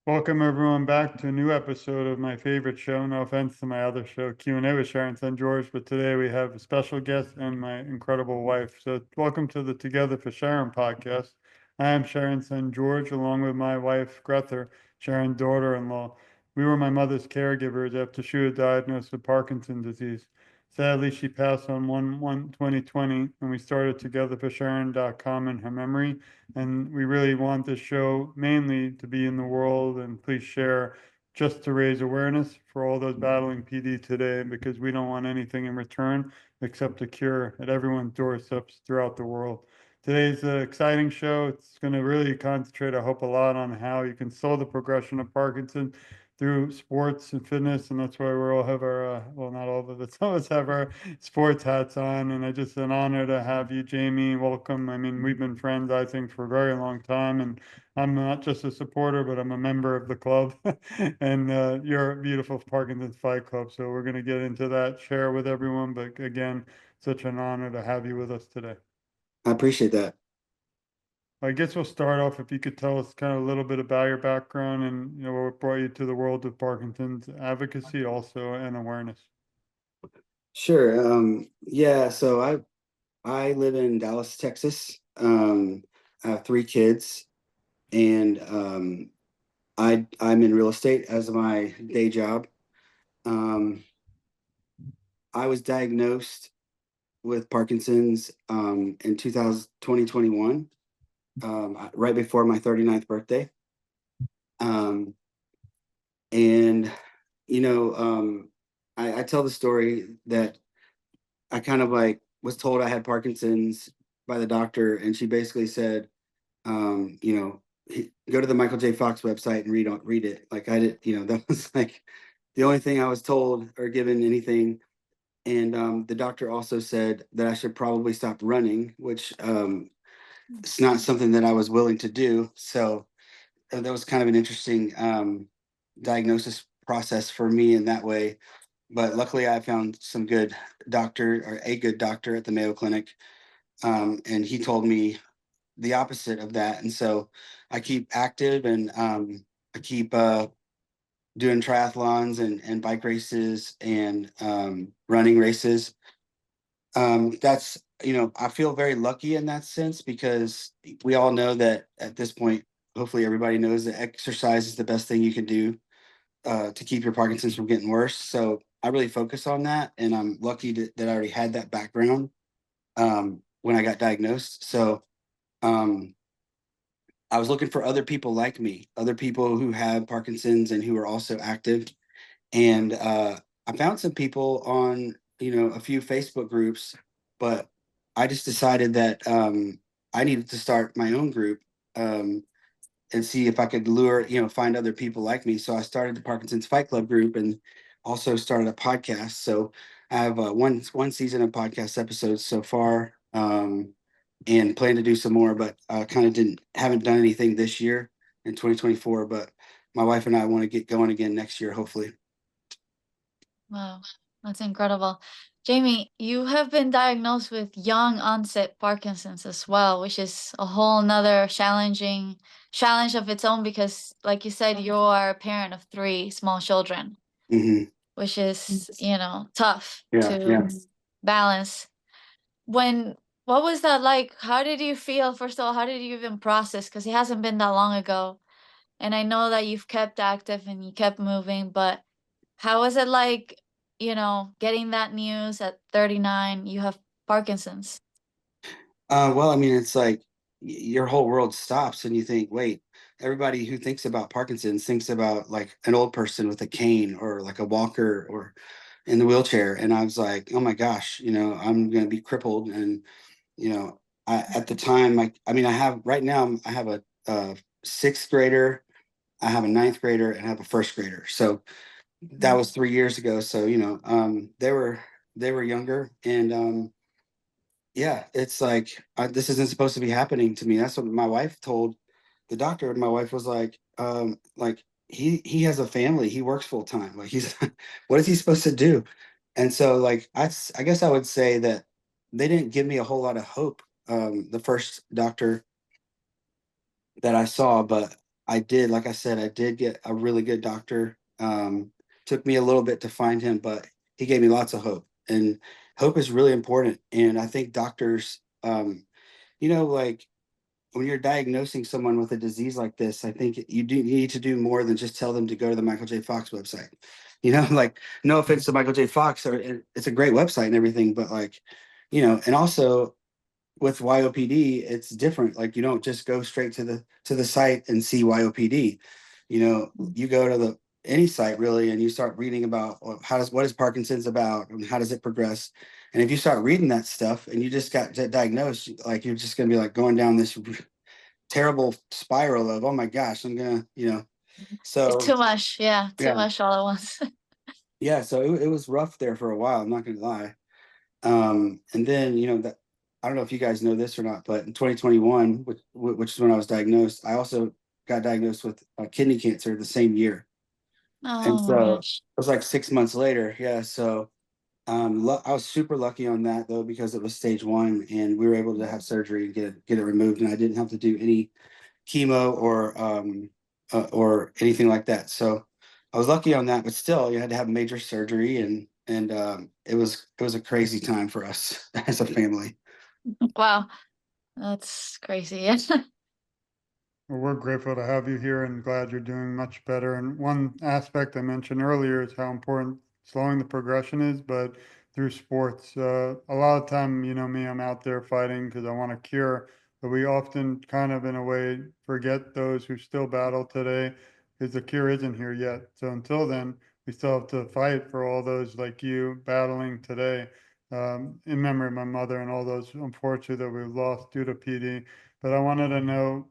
Welcome everyone back to a new episode of my favorite show. No offense to my other show, Q&A with Sharon St. George, but today we have a special guest and my incredible wife. So welcome to the Together for Sharon podcast. I am Sharon St. George, along with my wife, Greta, Sharon's daughter-in-law. We were my mother's caregivers after she was diagnosed with Parkinson's disease. Sadly, she passed on 1/1/2020, and we started TogetherForSharon.com in her memory. And we really want this show mainly to be in the world and please share just to raise awareness for all those battling PD today, because we don't want anything in return except a cure at everyone's doorsteps throughout the world. Today's an exciting show. It's going to really concentrate, I hope, a lot on how you can slow the progression of Parkinson's through sports and fitness, and that's why we all have our well, not all of us, some of us have our sports hats on. And it's just an honor to have you, Jamie. Welcome. I mean, we've been friends, I think, for a very long time, and I'm not just a supporter, but I'm a member of the club. And you're a beautiful Parkinson's Fight Club, so we're going to get into that, share with everyone. But again, such an honor to have you with us today. I appreciate that. I guess we'll start off if you could tell us kind of a little bit about your background and what brought you to the world of Parkinson's advocacy also and awareness. Sure. Yeah, so I live in Dallas, Texas. I have three kids, and I'm in real estate as my day job. Um, I was diagnosed with Parkinson's in 2021, right before my 39th birthday. Um, and I tell the story that I kind of like was told I had Parkinson's by the doctor, and she basically said, go to the Michael J. Fox website and read it. Like I did, that was like the only thing I was told or given anything. And the doctor also said that I should probably stop running, which it's not something that I was willing to do. So that was kind of an interesting diagnosis process for me in that way. But luckily, I found a good doctor at the Mayo Clinic, and he told me the opposite of that. And so I keep active, and I keep doing triathlons and bike races and running races. That's, I feel very lucky in that sense, because we all know that at this point, hopefully everybody knows that exercise is the best thing you can do to keep your Parkinson's from getting worse. So I really focus on that, and I'm lucky that I already had that background when I got diagnosed. So um, I was looking for other people like me, other people who have Parkinson's and who are also active. And I found some people on, a few Facebook groups, but I just decided that I needed to start my own group. And see if I could find other people like me. So I started the Parkinson's Fight Club group, and also started a podcast. So I have one season of podcast episodes so far, and plan to do some more, but kind of haven't done anything this year in 2024. But my wife and I want to get going again next year, hopefully. Wow, that's incredible. Jamie, you have been diagnosed with young onset Parkinson's as well, which is a whole nother challenge of its own because, like you said, you are a parent of three small children, Mm-hmm. which is, tough Yeah, to yeah. balance. What was that like? How did you feel? First of all, how did you even process? Because it hasn't been that long ago. And I know that you've kept active and you kept moving, but how was it like, getting that news at 39, you have Parkinson's? Well, I mean, it's like your whole world stops, and you think, wait, everybody who thinks about Parkinson's thinks about like an old person with a cane or like a walker or in the wheelchair. And I was like, oh my gosh, I'm going to be crippled. And, at the time, I mean, right now, I have a sixth grader, I have a ninth grader, and I have a first grader. So that was 3 years ago. So, they were younger, and, yeah, it's like this isn't supposed to be happening to me. That's what my wife told the doctor. And my wife was like he has a family. He works full time. Like he's what is he supposed to do? And so like I guess I would say that they didn't give me a whole lot of hope. The first doctor that I saw, but I did, like I said, I did get a really good doctor. Took me a little bit to find him, but he gave me lots of hope. And hope is really important. And I think doctors, like when you're diagnosing someone with a disease like this, I think you do need to do more than just tell them to go to the Michael J. Fox website. Like no offense to Michael J. Fox, or it's a great website and everything, but like, and also with YOPD, it's different. Like you don't just go straight to the site and see YOPD. You go to the any site really, and you start reading about what is Parkinson's about and how does it progress. And if you start reading that stuff and you just got diagnosed, like you're just gonna be like going down this terrible spiral of, oh my gosh, I'm gonna, It's so too much. Yeah, too yeah, much all at once. yeah. So it was rough there for a while. I'm not gonna lie. And then, that I don't know if you guys know this or not, but in 2021, which is when I was diagnosed, I also got diagnosed with kidney cancer the same year. And Oh my so it gosh. was like 6 months later. Yeah. So I was super lucky on that though, because it was stage 1 and we were able to have surgery and get it removed. And I didn't have to do any chemo or anything like that. So I was lucky on that, but still you had to have major surgery and it was a crazy time for us as a family. Wow, that's crazy. Yeah. Well, we're grateful to have you here and glad you're doing much better. And one aspect I mentioned earlier is how important slowing the progression is, but through sports, a lot of time, me, I'm out there fighting because I want to cure, but we often kind of, in a way, forget those who still battle today because the cure isn't here yet. So until then, we still have to fight for all those like you battling today, in memory of my mother and all those unfortunately that we've lost due to PD. But I wanted to know,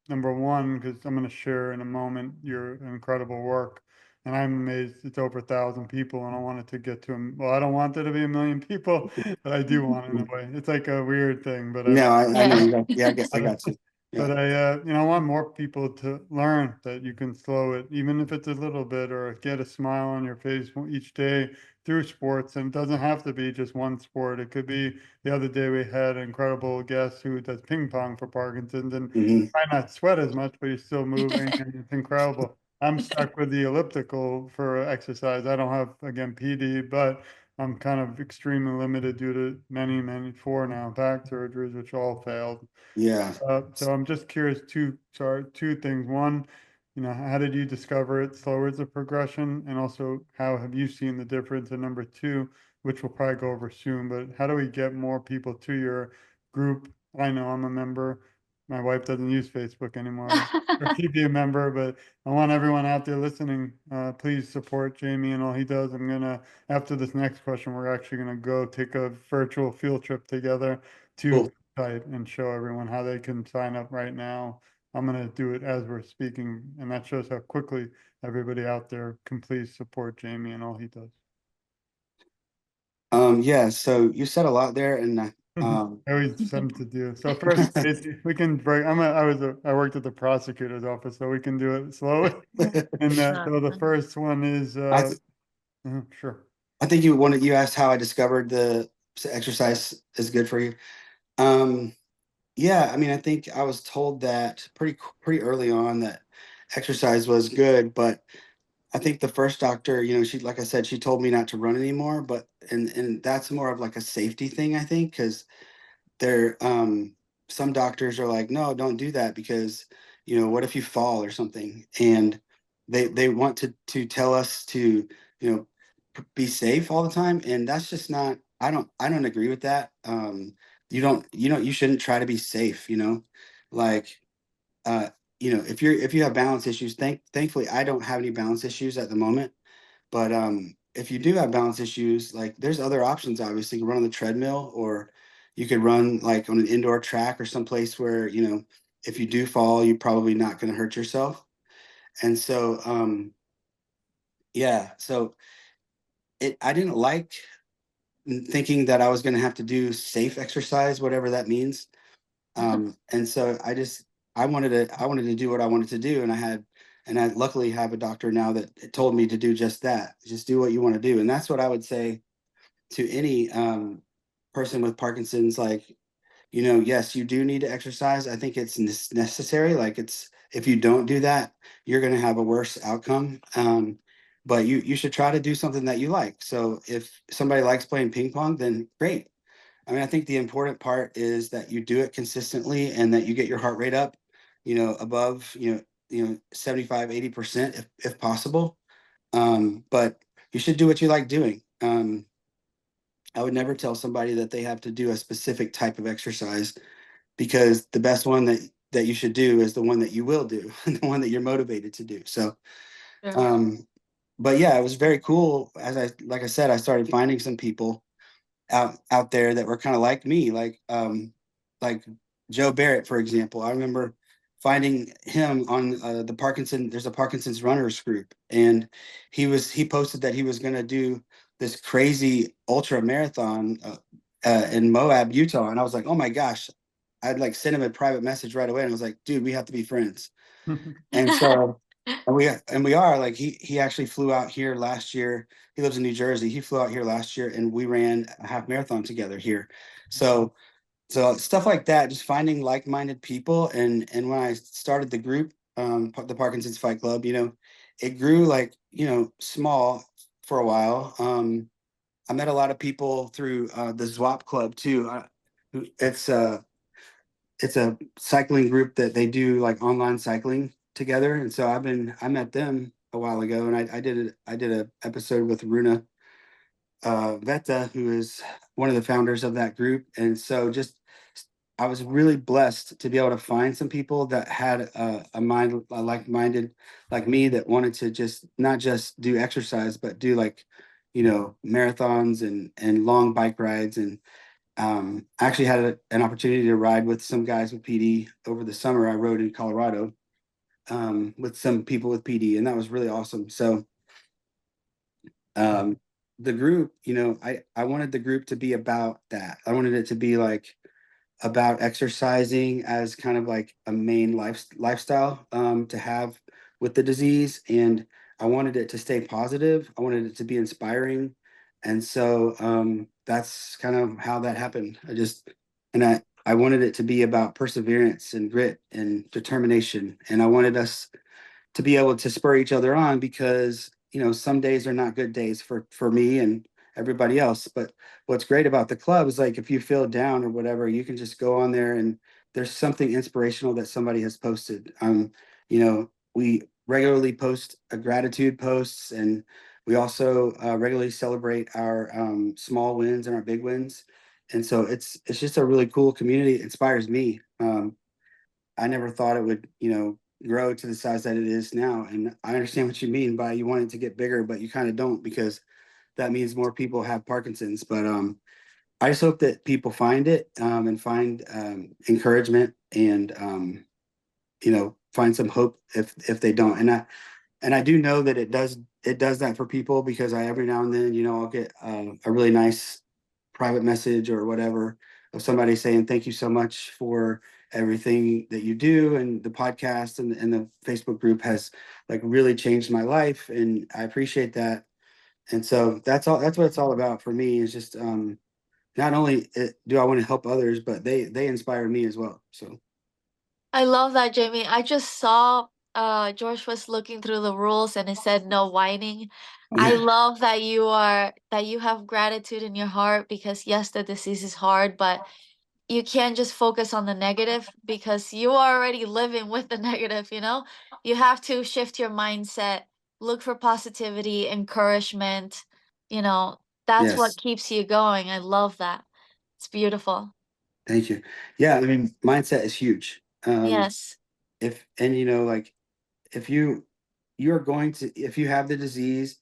number one, because I'm going to share in a moment your incredible work. And I'm amazed it's over 1,000 people, and I want it to get to well, I don't want there to be 1 million people, but I do want it in a way. It's like a weird thing, but I No, want. I know Yeah. you got, yeah, I So, got you. Yeah. but I want more people to learn that you can slow it, even if it's a little bit, or get a smile on your face each day through sports. And it doesn't have to be just one sport. It could be, the other day we had an incredible guest who does ping pong for Parkinson's and Hmm. might not sweat as much, but he's still moving and it's incredible. I'm stuck with the elliptical for exercise. I don't have, again, PD, but I'm kind of extremely limited due to many, 4 now back surgeries, which all failed. Yeah. So I'm just curious, two things. One, how did you discover it slowers the progression? And also, how have you seen the difference? And number two, which we'll probably go over soon, but how do we get more people to your group? I know I'm a member. My wife doesn't use Facebook anymore. Or keep you a member, but I want everyone out there listening, please support Jamie and all he does. After this next question, we're actually gonna go take a virtual field trip together to Cool. site and show everyone how they can sign up right now. I'm going to do it as we're speaking, and that shows how quickly everybody out there can please support Jamie and all he does. Yeah, so you said a lot there, and Always something to do. So first, we can break. I worked at the prosecutor's office, so we can do it slowly. And so the first one is, I th sure. I think you asked how I discovered the exercise is good for you. Um, yeah, I mean, I think I was told that pretty early on that exercise was good, but I think the first doctor, she, like I said, she told me not to run anymore, but and that's more of like a safety thing, I think, because there some doctors are like, no, don't do that because what if you fall or something, and they want to tell us to be safe all the time, and that's just not, I don't agree with that. You shouldn't try to be safe, like uh if you have balance issues, thankfully I don't have any balance issues at the moment, but if you do have balance issues, like there's other options. Obviously, you can run on the treadmill, or you could run like on an indoor track or someplace where if you do fall, you're probably not going to hurt yourself. And so yeah, so I didn't like thinking that I was going to have to do safe exercise, whatever that means. And so I wanted to do what I wanted to do, and I luckily have a doctor now that told me to do just that. Just do what you want to do, and that's what I would say to any person with Parkinson's. Like, yes, you do need to exercise. I think it's necessary. Like, if you don't do that, you're going to have a worse outcome. But you should try to do something that you like. So if somebody likes playing ping pong, then great. I mean, I think the important part is that you do it consistently and that you get your heart rate up, above, 75, 80% if possible. But you should do what you like doing. I would never tell somebody that they have to do a specific type of exercise, because the best one that you should do is the one that you will do, the one that you're motivated to do. So, Sure. but yeah, it was very cool. Like I said, I started finding some people out there that were kind of like me, like Joe Barrett, for example. I remember finding him on there's a Parkinson's runners group, and he posted that he was going to do this crazy ultra marathon in Moab, Utah, and I was like, oh my gosh. I'd like send him a private message right away, and I was like, dude, we have to be friends. And so we are like, he actually flew out here last year. He lives in New Jersey. He flew out here last year, and we ran a half marathon together here. So stuff like that, just finding like-minded people. And when I started the group, the Parkinson's Fight Club, it grew like, small for a while. I met a lot of people through the ZWAP Club too. It's a cycling group that they do like online cycling together. And so I met them a while ago, and I did a episode with Runa Veta, who is one of the founders of that group. And so I was really blessed to be able to find some people that had a mind like-minded like me, that wanted to just not just do exercise, but do like, marathons and long bike rides. And I actually had an opportunity to ride with some guys with PD over the summer. I rode in Colorado with some people with PD, and that was really awesome. So the group, I wanted the group to be about that. I wanted it to be like about exercising as kind of like a main lifestyle to have with the disease. And I wanted it to stay positive. I wanted it to be inspiring. And so that's kind of how that happened. I wanted it to be about perseverance and grit and determination. And I wanted us to be able to spur each other on, because some days are not good days for me and everybody else. But what's great about the club is, like, if you feel down or whatever, you can just go on there and there's something inspirational that somebody has posted. We regularly post gratitude posts, and we also regularly celebrate our small wins and our big wins. And so it's just a really cool community. It inspires me. I never thought it would, grow to the size that it is now. And I understand what you mean by you want it to get bigger, but you kind of don't, because that means more people have Parkinson's. But I just hope that people find it and find encouragement, and find some hope if they don't. And I do know that it does that for people, because I every now and then, I'll get a really nice private message or whatever of somebody saying thank you so much for everything that you do, and the podcast and the Facebook group has like really changed my life, and I appreciate that. And so that's what it's all about for me, is just not only do I want to help others, but they inspire me as well. So I love that, Jamie. I just saw George was looking through the rules and it said no whining. I yeah, love that you have gratitude in your heart, because yes, the disease is hard, but you can't just focus on the negative, because you are already living with the negative, you know? You have to shift your mindset, look for positivity, encouragement, you know, that's what yes, keeps you going. I love that. It's beautiful. thank you. Yeah, I mean, mindset is huge. Yes. If and like, if you're going to, if you have the disease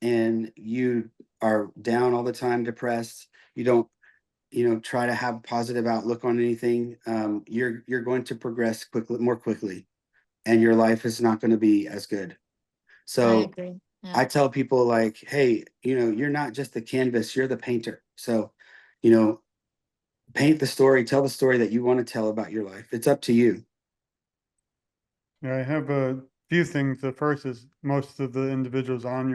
and you are down all the time, depressed, you don't try to have a positive outlook on anything, you're going to progress more quickly, and your life is not going to be as good. I So agree. Yeah. I tell people, like, hey, you're not just the canvas, you're the painter. So you know paint the story, tell the story that you want to tell about your life. It's up to you. Yeah, I have a few things. The first is most of the individuals on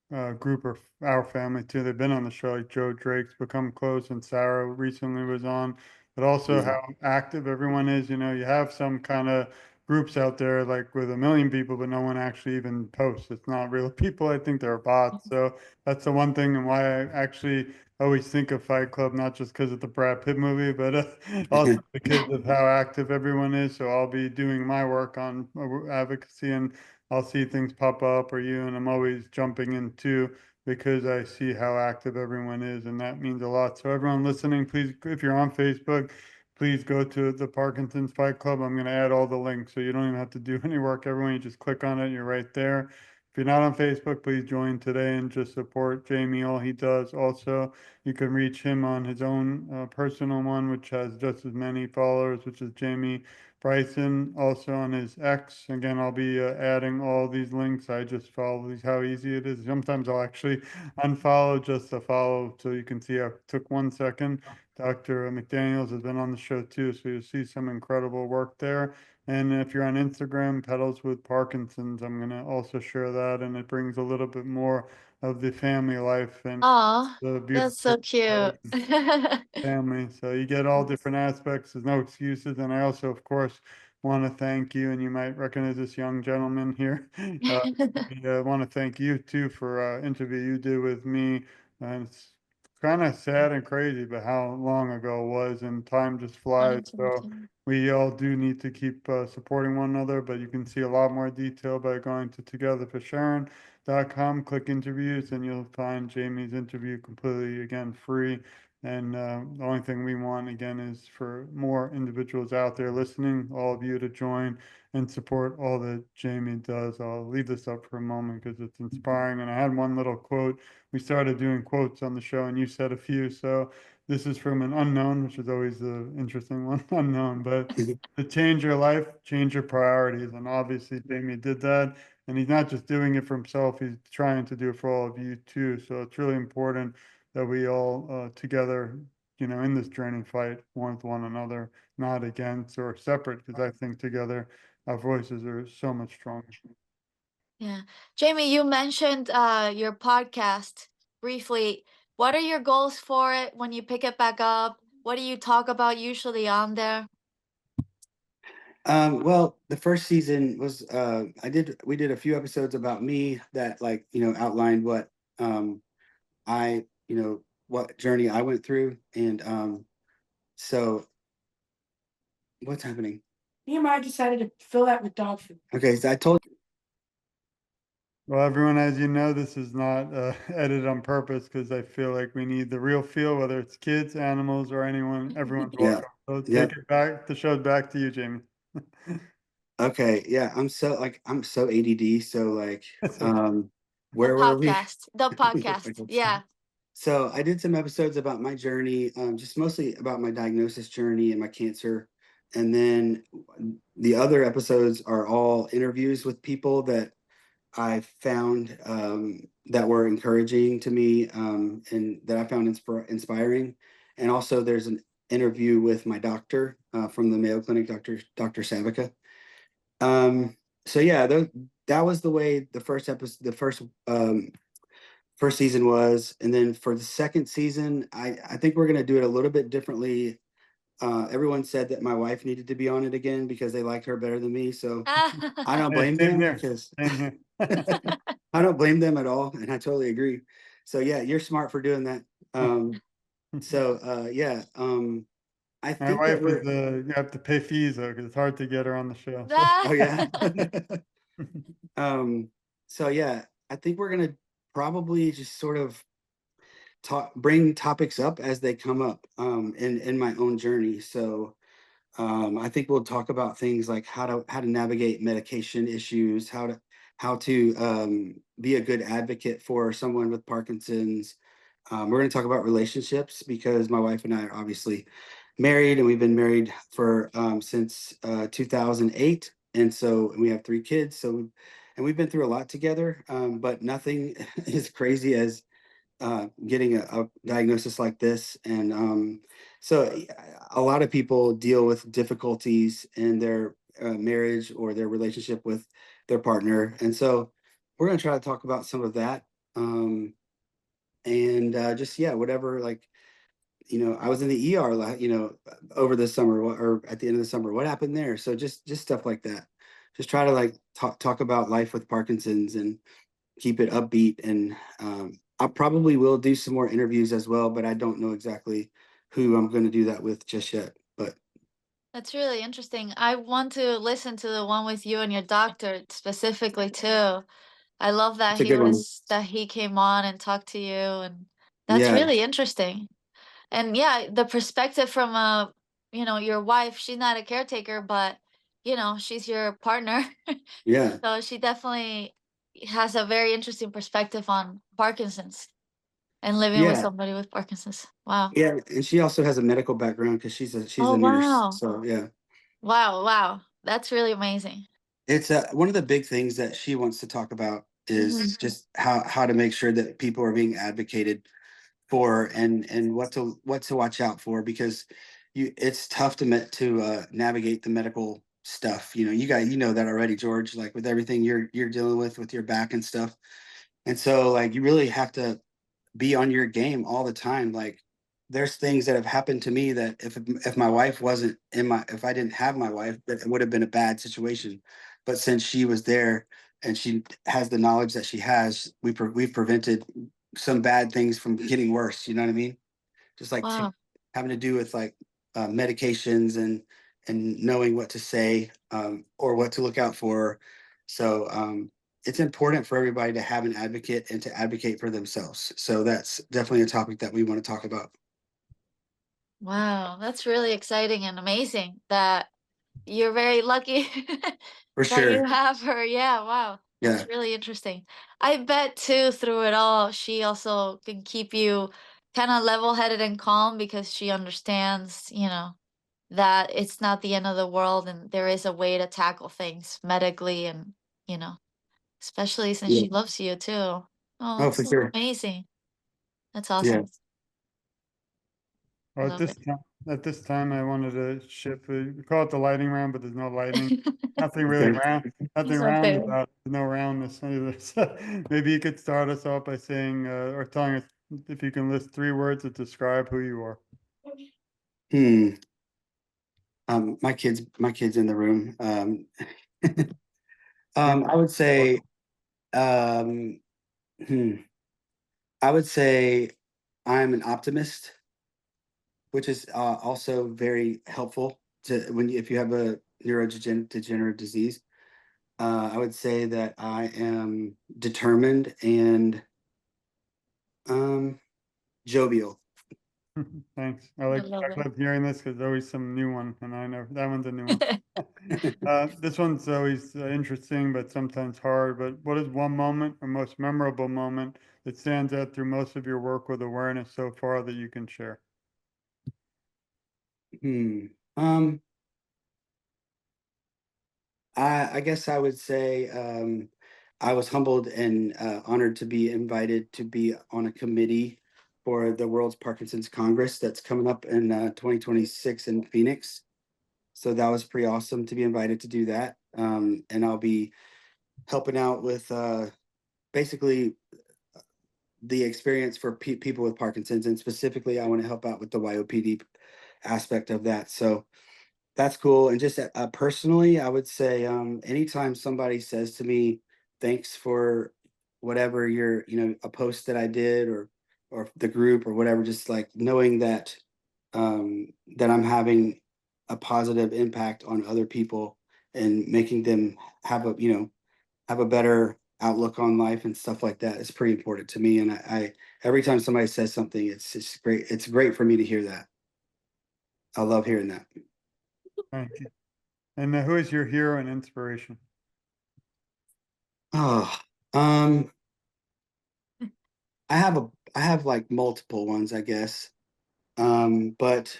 your group are our family too. They've been on the show, like Joe Drake's become close, and Sarah recently was on. But also Yeah. how active everyone is. You have some kind of groups out there like with 1 million people, but no one actually even posts. It's not real people. I think they're bots. So that's the one thing and why I actually always think of Fight Club, not just because of the Brad Pitt movie, but also because of how active everyone is. So I'll be doing my work on advocacy and I'll see things pop up or you, and I'm always jumping in too because I see how active everyone is, and that means a lot. So everyone listening, please, if you're on Facebook, please go to the Parkinson's Fight Club. I'm going to add all the links so you don't even have to do any work. Everyone, you just click on it, you're right there. If you're not on Facebook, please join today and just support Jamie, all he does. Also, you can reach him on his own personal one, which has just as many followers, which is Jamie Bryson. Also on his X. Again, I'll be adding all these links. I just follow these, how easy it is. Sometimes I'll actually unfollow just to follow so you can see I took 1 second. Dr. McDaniels has been on the show too, so you'll see some incredible work there. And if you're on Instagram, Pedals with Parkinson's, I'm going to also share that. And it brings a little bit more of the family life and Oh, the that's so beautiful cute. family. So you get all different aspects. There's no excuses. And I also, of course, want to thank you. And you might recognize this young gentleman here. I want to thank you too for interview you did with me. And it's kind of sad and crazy, but how long ago it was, and time just flies. So we all do need to keep supporting one another. But you can see a lot more detail by going to TogetherForSharon.com, click interviews, and you'll find Jamie's interview completely again free. And the only thing we want again is for more individuals out there listening, all of you to join and support all that Jamie does. I'll leave this up for a moment because it's inspiring. And I had one little quote. We started doing quotes on the show, and you said a few. So this is from an unknown, which is always the interesting one, unknown. But to change your life, change your priorities. And obviously, Jamie did that. And he's not just doing it for himself, he's trying to do it for all of you too. So it's really important that we all together, in this journey fight with one another, not against or separate, because I think together our voices are so much stronger. Yeah. Jamie, you mentioned your podcast briefly. What are your goals for it when you pick it back up? What do you talk about usually on there? Well, the first season was we did a few episodes about me that outlined what I what journey I went through, and so what's happening? Nehemiah decided to fill that with dog food. Okay, so I told Well, everyone, as you know, this is not edited on purpose because I feel like we need the real feel, whether it's kids, animals, or anyone. Everyone's Yeah. welcome. So Yep. take it back. The show's back to you, Jamie. Okay, yeah, I'm so ADD, so The where were we? podcast. The podcast. Yeah. So I did some episodes about my journey, just mostly about my diagnosis journey and my cancer. And then the other episodes are all interviews with people that I found that were encouraging to me, and that I found inspiring. And also there's an interview with my doctor from the Mayo Clinic, Dr. Savica. So yeah, that was the way the first episode, the first season was. And then for the second season, I think we're going to do it a little bit differently. Everyone said that my wife needed to be on it again because they liked her better than me. So I don't blame Same them here. because Same here. I don't blame them at all. And I totally agree. So yeah, you're smart for doing that. Yeah, I My think wife that is, we're, you have to pay fees though, because it's hard to get her on the show. oh yeah. So yeah, I think we're going to probably just sort of bring topics up as they come up in my own journey. So I think we'll talk about things like how to navigate medication issues, how to be a good advocate for someone with Parkinson's. We're going to talk about relationships because my wife and I are obviously married, and we've been married for since 2008, and so we have 3 kids. So, and we've been through a lot together, but nothing as crazy as getting a diagnosis like this. And so a lot of people deal with difficulties in their marriage or their relationship with their partner. And so we're going to try to talk about some of that. And just, yeah, whatever, I was in the ER, over the summer or at the end of the summer, what happened there? So just stuff like that. just try to like talk about life with Parkinson's and keep it upbeat. And I probably will do some more interviews as well, but I don't know exactly who I'm going to do that with just yet. But That's really interesting. I want to listen to the one with you and your doctor specifically too. I love that it's a good one. he came on and talked to you, and that's Yeah, really interesting. And yeah, the perspective from your wife, she's not a caretaker, but she's your partner. yeah, So she definitely has a very interesting perspective on Parkinson's and living with yeah, somebody with Parkinson's. Wow. yeah. And she also has a medical background because she's Oh, a nurse. wow. So yeah, Wow, wow. That's really amazing. it's one of the big things that she wants to talk about is Mhm. just how to make sure that people are being advocated for and what to watch out for, because it's tough to navigate the medical stuff. You know that already, George, like with everything you're dealing with your back and stuff. And so like you really have to be on your game all the time. Like there's things that have happened to me that if my wife wasn't if I didn't have my wife, that it would have been a bad situation. But since she was there and she has the knowledge that she has, we've prevented some bad things from getting worse. You know what I mean? Just like Wow. having to do with like medications and knowing what to say, or what to look out for. So it's important for everybody to have an advocate and to advocate for themselves. So that's definitely a topic that we want to talk about. Wow. That's really exciting and amazing that you're very lucky For that you sure. have her. Yeah, wow. Yeah. That's really interesting. I bet too, through it all, she also can keep you kind of level-headed and calm because she understands, that it's not the end of the world and there is a way to tackle things medically and, you know, especially since Yeah. she loves you too. Oh, Oh, that's for so sure. amazing. That's Yeah. awesome. I Well, love it. at this time, I wanted to shift. We call it the lighting round, but there's no lighting. Nothing really Okay. round. Nothing It's round okay. about. There's no roundness either. So maybe you could start us off by saying or telling us if you can list 3 words that describe who you are. Hmm. My kids in the room. I would say, um, hmm, I would say I'm an optimist, which is also very helpful to if you have a neurodegenerative disease. I would say that I am determined and um, jovial. Thanks. I love I love hearing this because there's always some new one, and I know that one's a new one. it. This one's always interesting, but sometimes hard. But what is one moment or most memorable moment that stands out through most of your work with awareness so far that you can share? Hmm. Um, I guess I would say I was humbled and honored to be invited to be on a committee for the World's Parkinson's Congress that's coming up in 2026 in Phoenix. So that was pretty awesome to be invited to do that. And I'll be helping out with basically the experience for people with Parkinson's. And specifically, I want to help out with the YOPD aspect of that. So that's cool. And just personally, I would say anytime somebody says to me, thanks for whatever a post that I did or the group or whatever, just like knowing that I'm having a positive impact on other people and making them have have a better outlook on life and stuff like that is pretty important to me. And I every time somebody says something, it's great. It's great for me to hear that. I love hearing that. Thank you. And who is your hero and inspiration? Oh, um, I have like multiple ones, I guess. But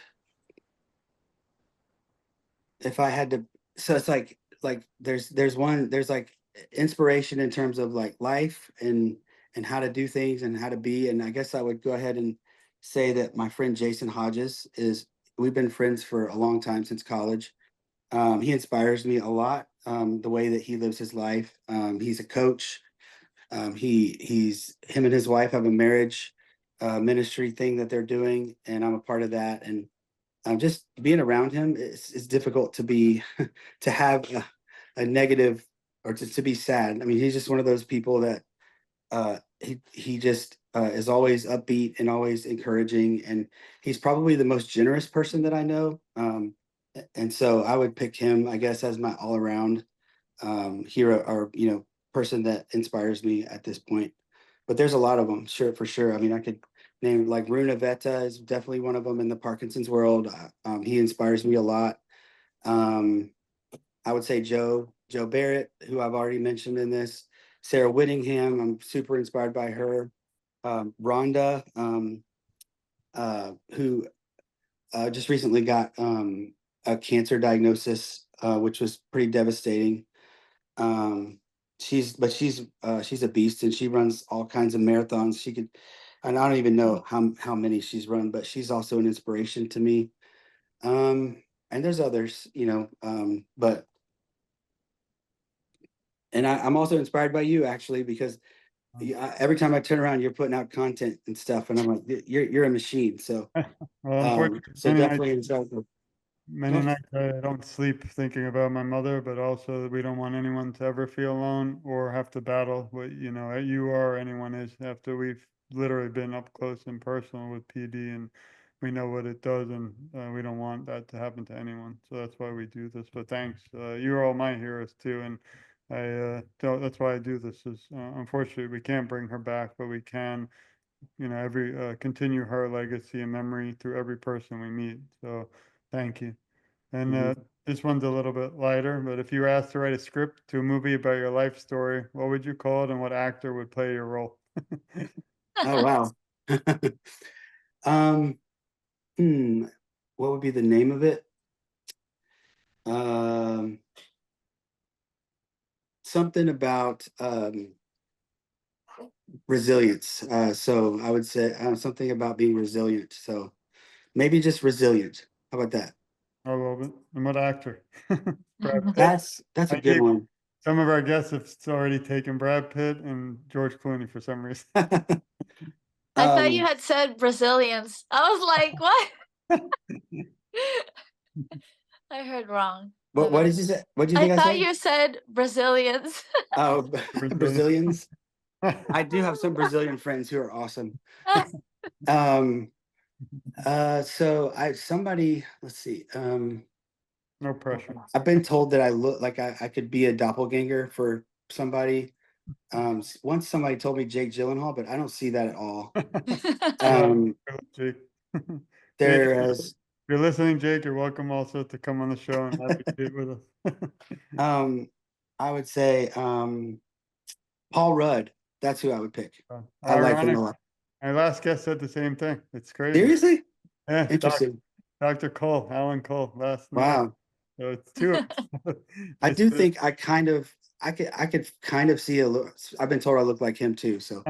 if I had to, so it's like there's like inspiration in terms of like life and how to do things and how to be. And I guess I would go ahead and say that my friend Jason Hodges is we've been friends for a long time since college. He inspires me a lot. The way that he lives his life. He's a coach. He's him and his wife have a marriage ministry thing that they're doing, and I'm a part of that. And just being around him is difficult to be to have a negative or to be sad. I mean, he's just one of those people that he just is always upbeat and always encouraging, and he's probably the most generous person that I know. And so I would pick him, I guess, as my all around hero, or person that inspires me at this point. But there's a lot of them, sure, for sure. I mean, I could name like Runa Veta is definitely one of them in the Parkinson's world. He inspires me a lot. I would say Joe Barrett, who I've already mentioned in this. Sarah Whittingham, I'm super inspired by her. Rhonda, who just recently got a cancer diagnosis, which was pretty devastating. She's a beast, and she runs all kinds of marathons. And I don't even know how many she's run, but she's also an inspiration to me. And there's others, but and I'm also inspired by you, actually, because every time I turn around, you're putting out content and stuff, and I'm like, you're a machine. So, Well, unfortunately, so definitely inspired. many nights I don't sleep thinking about my mother, but also that we don't want anyone to ever feel alone or have to battle what, you are or anyone is after we've literally been up close and personal with PD, and we know what it does, and we don't want that to happen to anyone. So that's why we do this. But thanks. You're all my heroes too. And that's why I do this is, unfortunately we can't bring her back, but we can, continue her legacy and memory through every person we meet. So thank you. And this one's a little bit lighter, but if you were asked to write a script to a movie about your life story, what would you call it, and what actor would play your role? Oh wow. um, what would be the name of it? Something about resilience. So I would say something about being resilient. So maybe just resilient. How about that? I love it. And what actor? Brad Pitt. That's a I good gave one. some of our guests have already taken Brad Pitt and George Clooney for some reason. I thought you had said Brazilians. I was like, what? I heard wrong. What did you say? What do you think I thought said? you said Brazilians. Oh, Brazilians. I I do have some Brazilian friends who are awesome. So let's see. No pressure. I've been told that I look like I could be a doppelganger for somebody. Once somebody told me Jake Gyllenhaal, but I don't see that at all. Jake. There Jake, is, if you're listening, Jake, you're welcome also to come on the show and advocate with us. I would say, Paul Rudd. That's who I would pick. I like him Ironic. a lot. Our last guest said the same thing. It's crazy. Seriously? Yeah, Interesting. Dr. Cole, Alan Cole, last night. Wow. So it's two. I do think I could kind of see a little. I've been told I look like him too, so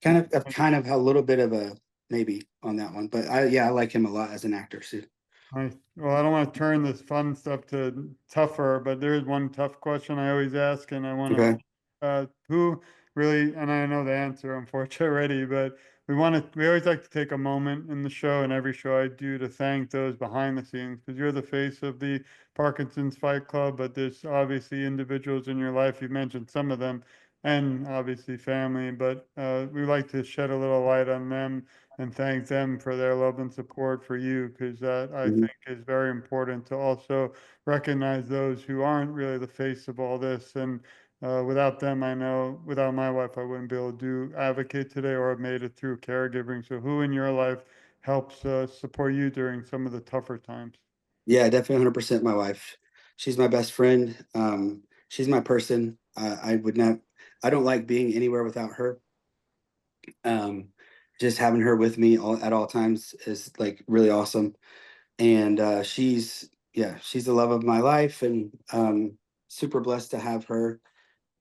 kind of a little bit of a maybe on that one. But I like him a lot as an actor too. Nice. Well, I don't want to turn this fun stuff to tougher, but there is one tough question I always ask, and I want to, who really, and I know the answer, unfortunately, already, but we always like to take a moment in the show, and every show I do, to thank those behind the scenes, because you're the face of the Parkinson's Fight Club, but there's obviously individuals in your life, you've mentioned some of them, and obviously family, but we like to shed a little light on them and thank them for their love and support for you, because that I think is very important, to also recognize those who aren't really the face of all this. And without them, I know without my wife, I wouldn't be able to advocate today or have made it through caregiving. So who in your life helps support you during some of the tougher times? Yeah, definitely 100% my wife. She's my best friend. She's my person. I don't like being anywhere without her. Just having her with me at all times is like really awesome. And she's the love of my life, and super blessed to have her.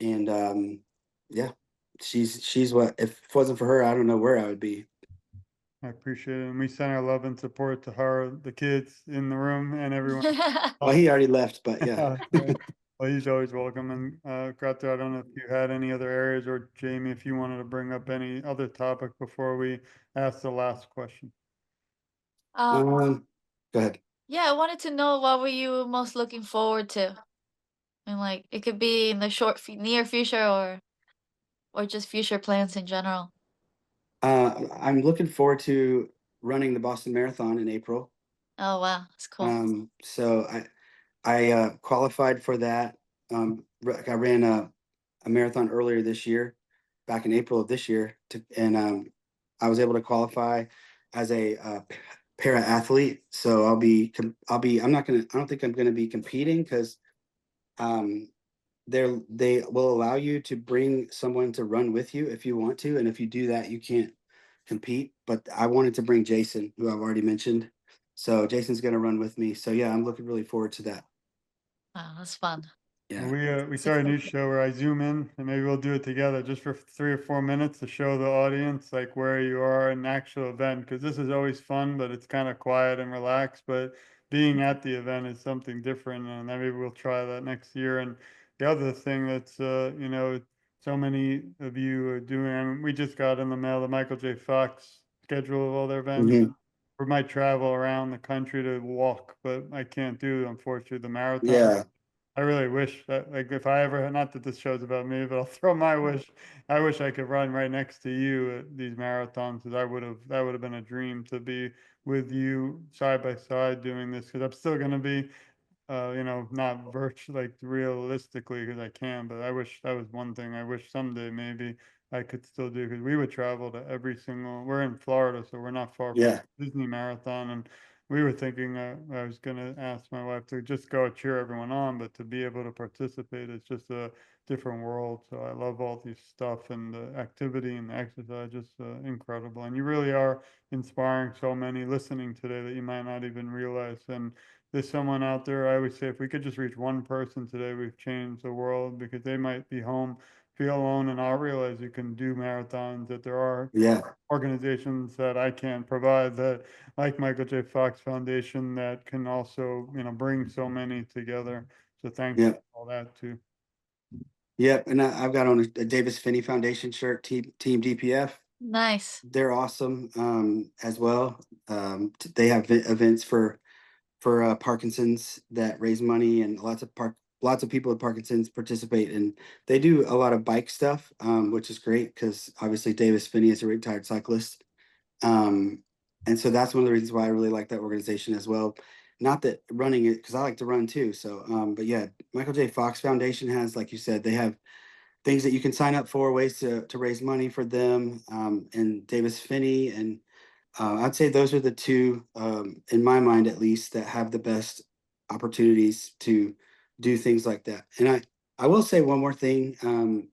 And yeah, she's what, if it wasn't for her, I don't know where I would be. I appreciate it. And we send our love and support to her, the kids in the room, and everyone. Well, he already left, but yeah. Well, he's always welcome. And Greta, I don't know if you had any other areas, or Jamie, if you wanted to bring up any other topic before we ask the last question. Go ahead. Yeah, I wanted to know, what were you most looking forward to? And like it could be in the near future or just future plans in general. I'm looking forward to running the Boston Marathon in April. Oh wow, that's cool. So I qualified for that. I ran a marathon earlier this year, back in April of this year, and I was able to qualify as a para athlete. So I'm not gonna. I don't think I'm gonna be competing because um, they will allow you to bring someone to run with you if you want to, and if you do that, you can't compete. But I wanted to bring Jason, who I've already mentioned. So Jason's gonna run with me. So yeah, I'm looking really forward to that. Wow, that's fun. Yeah. We So started a new cool. show where I zoom in and maybe we'll do it together just for 3 or 4 minutes to show the audience like where you are in the actual event, because this is always fun, but it's kind of quiet and relaxed. But being at the event is something different, and maybe we'll try that next year. And the other thing that's so many of you are doing, I mean, we just got in the mail the Michael J. Fox schedule of all their events. Hmm. We might travel around the country to walk, but I can't do, unfortunately, the marathon. Yeah. I really wish that, like, if I ever, not that this show's about me, but I'll throw my wish. I wish I could run right next to you at these marathons, because that would have been a dream to be with you side by side doing this, because I'm still going to be not virtually, like realistically, because I can, but I wish that was one thing I wish someday maybe I could still do, because we would travel to we're in Florida, so we're not far from Yeah. Disney Marathon. And we were thinking, I was going to ask my wife to just go cheer everyone on, but to be able to participate is just a different world. So I love all these stuff, and the activity and the exercise, just incredible. And you really are inspiring so many listening today that you might not even realize. And there's someone out there, I always say, if we could just reach one person today, we've changed the world, because they might be home, feel alone, and I'll realize you can do marathons, that there are Yeah. organizations that I can't provide, that like Michael J. Fox Foundation, that can also, bring so many together. So thank you Yeah. for all that too. Yep. And I've got on a Davis Finney Foundation shirt, Team DPF. Nice. They're awesome as well. They have events for Parkinson's that raise money, and lots of people with Parkinson's participate, and they do a lot of bike stuff, which is great because obviously Davis Finney is a retired cyclist. And so that's one of the reasons why I really like that organization as well. Not that running it, because I like to run too. So, but yeah, Michael J. Fox Foundation has, like you said, they have things that you can sign up for, ways to raise money for them, and Davis Finney. And I'd say those are the two, in my mind at least, that have the best opportunities to do things like that. And I will say one more thing.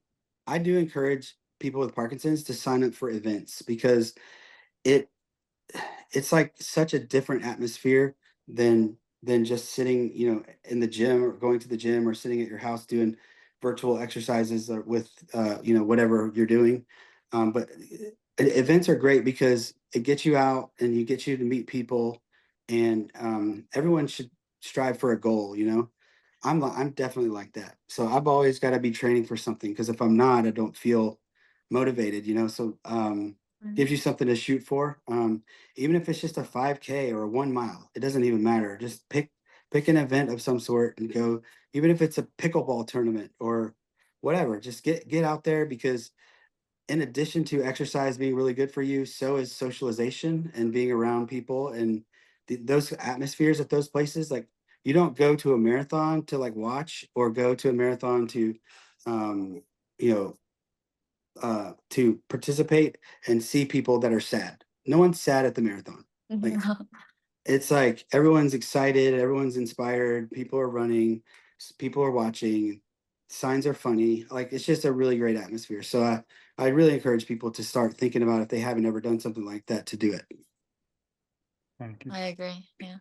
I do encourage people with Parkinson's to sign up for events, because it it's like such a different atmosphere than just sitting, in the gym, or going to the gym, or sitting at your house doing virtual exercises, or with whatever you're doing. But events are great because it gets you out and you get you to meet people, and everyone should strive for a goal. I'm definitely like that. So I've always got to be training for something, because if I'm not, I don't feel motivated. So gives you something to shoot for. Even if it's just a 5K or a 1 mile, it doesn't even matter. Just pick an event of some sort and go. Even if it's a pickleball tournament or whatever, just get out there, because in addition to exercise being really good for you, so is socialization and being around people, and those atmospheres at those places. Like, you don't go to a marathon to like watch, or go to a marathon to um you know to participate and see people that are sad. No one's sad at the marathon. Like, it's like everyone's excited, everyone's inspired, people are running, people are watching, signs are funny. Like, it's just a really great atmosphere. So I really encourage people to start thinking about, if they haven't ever done something like that, to do it. Thank you. I agree. Yeah.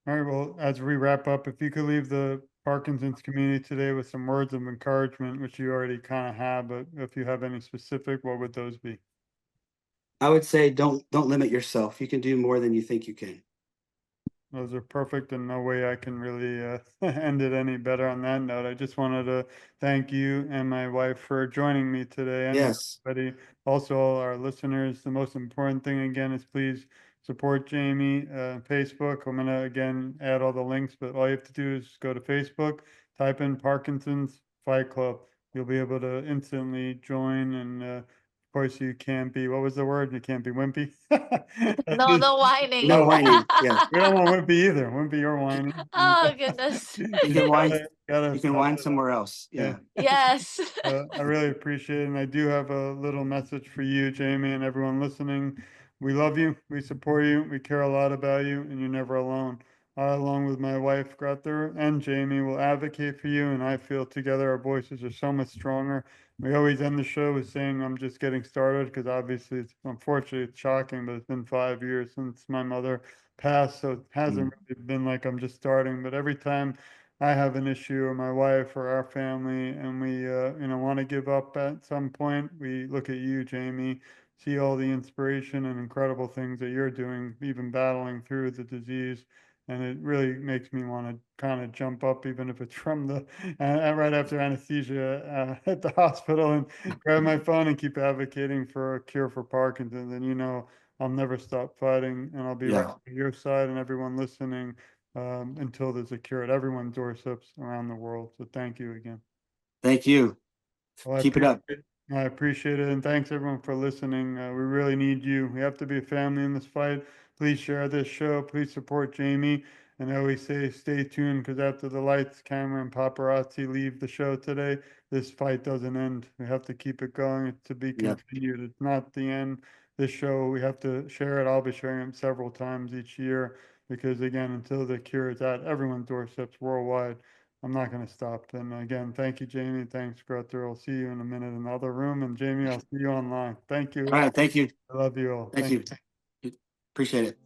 All right, well, as we wrap up, if you could leave the Parkinson's community today with some words of encouragement, which you already kind of have, but if you have any specific, what would those be? I would say don't limit yourself. You can do more than you think you can. Those are perfect, and no way I can really end it any better on that note. I just wanted to thank you and my wife for joining me today, and Yes. everybody, also all our listeners. The most important thing again is please support Jamie, Facebook. I'm gonna again add all the links, but all you have to do is go to Facebook, type in Parkinson's Fight Club. You'll be able to instantly join, and of course you can't be, what was the word? You can't be wimpy. No, no whining. No whining. Yeah. We don't want wimpy either. Wimpy or whining. Oh, goodness. You can whine. Gotta You can suck whine it up. somewhere else. Yeah. Yes. I really appreciate it. And I do have a little message for you, Jamie, and everyone listening. We love you. We support you. We care a lot about you, and you're never alone. I, along with my wife, Greta, and Jamie, will advocate for you. And I feel together our voices are so much stronger. We always end the show with saying, I'm just getting started, because obviously, unfortunately, it's shocking, but it's been 5 years since my mother passed. So it hasn't really been like I'm just starting. But every time I have an issue, or my wife or our family, and we, want to give up at some point, we look at you, Jamie, see all the inspiration and incredible things that you're doing, even battling through the disease. And it really makes me want to kind of jump up, even if it's from the right after anesthesia at the hospital, and grab my phone and keep advocating for a cure for Parkinson's. And I'll never stop fighting, and I'll be right Yeah. on your side and everyone listening until there's a cure at everyone's doorsteps around the world. So thank you again. Thank you. Well, Keep it up. I appreciate it. And thanks everyone for listening. We really need you. We have to be a family in this fight. Please share this show. Please support Jamie. And I always say, stay tuned, because after the lights, camera, and paparazzi leave the show today, this fight doesn't end. We have to keep it going. It's to be Yep. continued. It's not the end. This show, we have to share it. I'll be sharing it several times each year, because again, until the cure is at everyone's doorsteps worldwide, I'm not going to stop. And again, thank you, Jamie. Thanks, Greta. I'll see you in a minute in the other room. And Jamie, I'll see you online. Thank you. All right. Thank you. I love you all. Thank you. Appreciate it.